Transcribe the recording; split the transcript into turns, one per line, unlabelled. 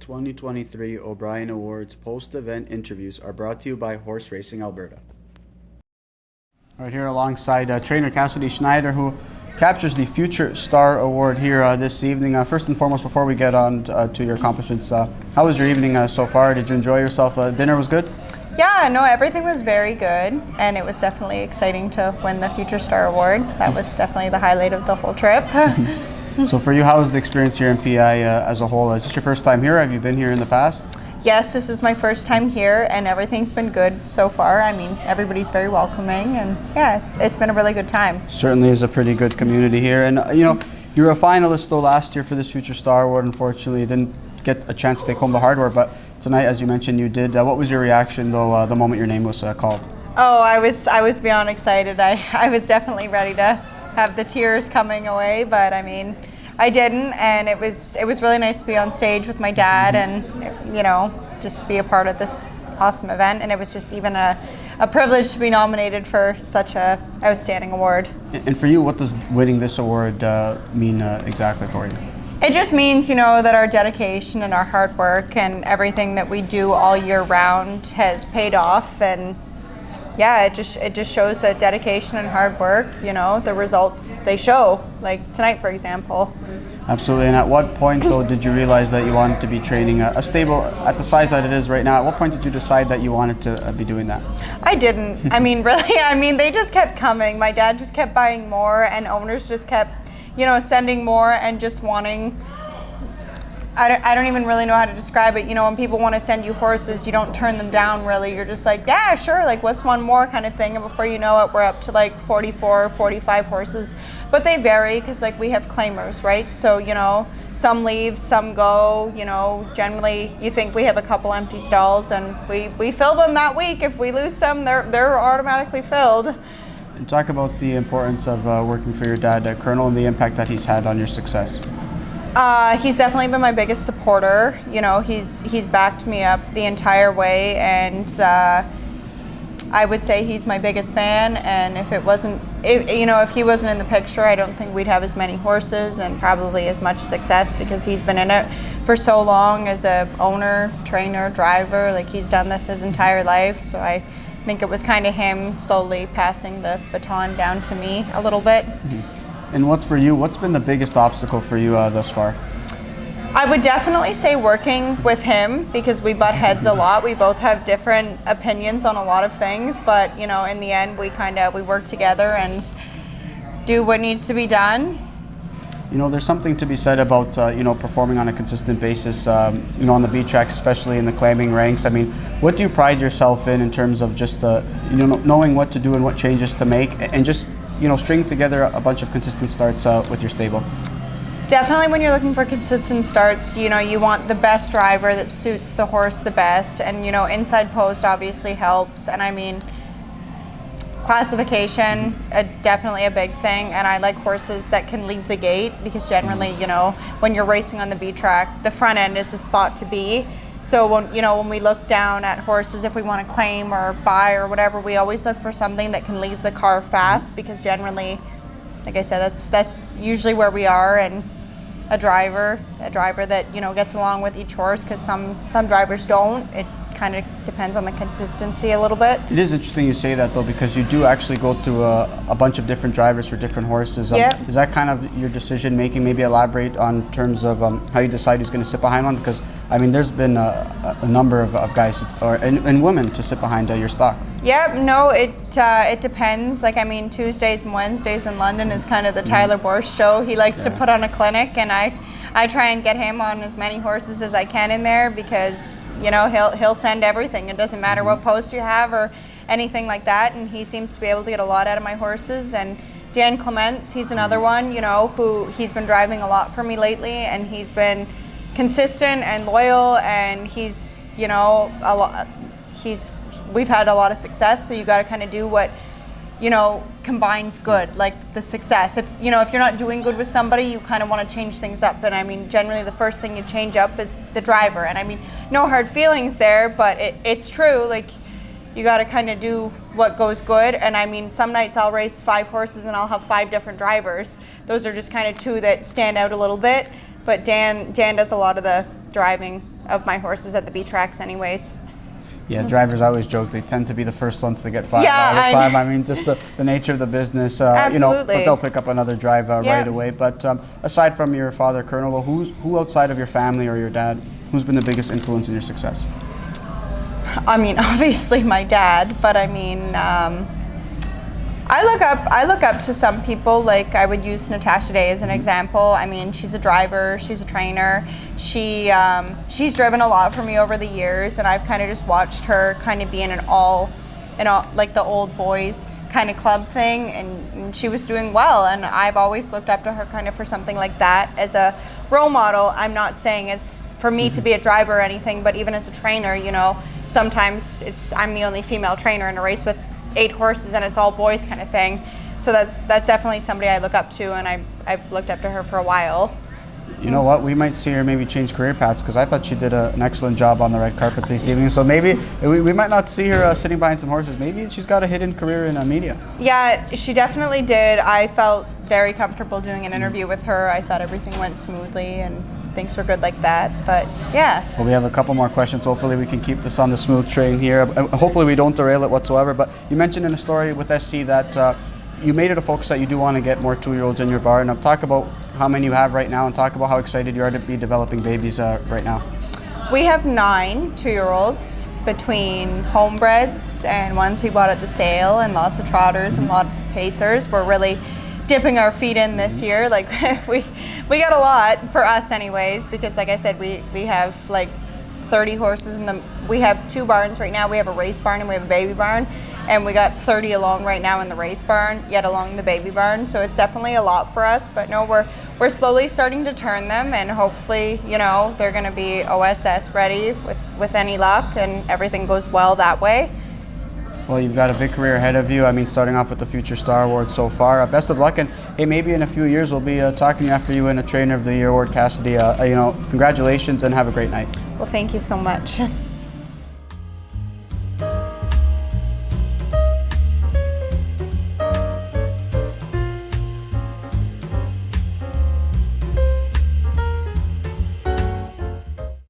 2023 OBrien Awards post-event interviews are brought to you by Horse Racing Alberta. All right, here alongside trainer Cassidy Schneider, who captures the Future Star Award here this evening. First and foremost, before we get on to your accomplishments, how was your evening so far? Did you enjoy yourself? Dinner was good?
Yeah, no, everything was very good, and it was definitely exciting to win the Future Star Award. That was definitely the highlight of the whole trip.
So for you, how was the experience here in P.E.I. As a whole? Is this your first time here? Have you been here in the past?
Yes, this is my first time here, and everything's been good so far. I mean, everybody's very welcoming, and yeah, it's been a really good time.
Certainly is a pretty good community here. And you know, you were a finalist though last year for this Future Star Award. Unfortunately, you didn't get a chance to take home the hardware, but tonight, as you mentioned, you did. What was your reaction though the moment your name was called?
Oh, I was beyond excited. I was definitely ready to have the tears coming away, but I mean, I didn't, and it was really nice to be on stage with my dad and, you know, just be a part of this awesome event. And it was just even a privilege to be nominated for such a outstanding award.
And for you, what does winning this award mean exactly for you?
It just means, you know, that our dedication and our hard work and everything that we do all year round has paid off. And yeah, it just shows that dedication and hard work, you know, the results they show, like tonight, for example.
Absolutely. And at what point, though, did you realize that you wanted to be training a stable at the size that it is right now? At what point did you decide that you wanted to be doing that?
I didn't. I mean, really, I mean, they just kept coming. My dad just kept buying more, and owners just kept, you know, sending more and just wanting. I don't even really know how to describe it. You know, when people want to send you horses, you don't turn them down, really. You're just like, yeah, sure, like, what's one more kind of thing. And before you know it, we're up to like 44, 45 horses. But they vary because, like, we have claimers, right? So, you know, some leave, some go. You know, generally, you think we have a couple empty stalls, and we fill them that week. If we lose some, they're automatically filled.
And talk about the importance of working for your dad, Colonel, and the impact that he's had on your success.
He's definitely been my biggest supporter. You know, he's backed me up the entire way, and I would say he's my biggest fan. And if he wasn't in the picture, I don't think we'd have as many horses and probably as much success, because he's been in it for so long as a owner, trainer, driver. Like, he's done this his entire life. So I think it was kind of him slowly passing the baton down to me a little bit.
Mm-hmm. And what's been the biggest obstacle for you thus far?
I would definitely say working with him, because we butt heads a lot. We both have different opinions on a lot of things, but, you know, in the end, we work together and do what needs to be done.
You know, there's something to be said about, you know, performing on a consistent basis, you know, on the beat tracks, especially in the claiming ranks. I mean, what do you pride yourself in terms of just, you know, knowing what to do and what changes to make, and just, you know, string together a bunch of consistent starts with your stable?
Definitely, when you're looking for consistent starts, you know, you want the best driver that suits the horse the best. And, you know, inside post obviously helps. And I mean, classification, definitely a big thing. And I like horses that can leave the gate, because generally, you know, when you're racing on the B track, the front end is the spot to be. So when we look down at horses, if we want to claim or buy or whatever, we always look for something that can leave the car fast, because generally, like I said, that's usually where we are. And a driver that, you know, gets along with each horse, because some drivers don't. It kind of depends on the consistency a little bit.
It is interesting you say that, though, because you do actually go through a bunch of different drivers for different horses.
Yeah.
Is that kind of your decision making? Maybe elaborate on terms of how you decide who's going to sit behind one, because I mean, there's been a number of guys and women to sit behind your stock.
Yeah, no, it depends. Like, I mean, Tuesdays and Wednesdays in London is kind of the Tyler Borsch show. He likes to put on a clinic, and I try and get him on as many horses as I can in there, because, you know, he'll send everything. It doesn't matter what post you have or anything like that, and he seems to be able to get a lot out of my horses. And Dan Clements, he's another one, you know, who he's been driving a lot for me lately, and he's been consistent and loyal, and he's, you know, we've had a lot of success. So you got to kind of do what, you know, combines good, like the success. If you're not doing good with somebody, you kind of want to change things up. And I mean, generally the first thing you change up is the driver. And I mean, no hard feelings there, but it's true. Like, you got to kind of do what goes good. And I mean, some nights I'll race 5 horses and I'll have 5 different drivers. Those are just kind of 2 that stand out a little bit. But Dan does a lot of the driving of my horses at the B tracks anyways.
Yeah, drivers always joke they tend to be the first ones to get fired
Yeah,
all the time. I mean, just the nature of the business, you know, but they'll pick up another drive right away. But aside from your father, Colonel, who outside of your family or your dad, who's been the biggest influence in your success?
I mean, obviously my dad, but I mean, I look up to some people. Like I would use Natasha Day as an example. I mean, she's a driver, she's a trainer. She's driven a lot for me over the years, and I've kind of just watched her kind of be in an all like the old boys kind of club thing, and she was doing well. And I've always looked up to her kind of for something like that as a role model. I'm not saying as for me to be a driver or anything, but even as a trainer, you know, sometimes I'm the only female trainer in a race with 8 horses and it's all boys kind of thing. So that's definitely somebody I look up to, and I've looked up to her for a while.
You know what? We might see her maybe change career paths, because I thought she did an excellent job on the red carpet this evening. So maybe we might not see her sitting behind some horses. Maybe she's got a hidden career in media.
Yeah, she definitely did. I felt very comfortable doing an interview with her. I thought everything went smoothly and things were good like that. But yeah.
Well, we have a couple more questions. Hopefully we can keep this on the smooth train here. Hopefully we don't derail it whatsoever. But you mentioned in a story with SC that you made it a focus that you do want to get more 2-year-olds in your barn. Now talk about how many you have right now, and talk about how excited you are to be developing babies right now.
We have 9 2-year-olds between homebreds and ones we bought at the sale, and lots of trotters and lots of pacers. We're really dipping our feet in this year. Like we got a lot for us anyways, because like I said, we have like 30 horses we have 2 barns right now. We have a race barn and we have a baby barn, and we got 30 along right now in the race barn, yet along the baby barn. So it's definitely a lot for us, but no, we're slowly starting to turn them, and hopefully, you know, they're going to be OSS ready with any luck, and everything goes well that way.
Well, you've got a big career ahead of you. I mean, starting off with the Future Star Award so far. Best of luck, and hey, maybe in a few years we'll be talking after you win a Trainer of the Year award, Cassidy. You know, congratulations and have a great night.
Well, thank you so much.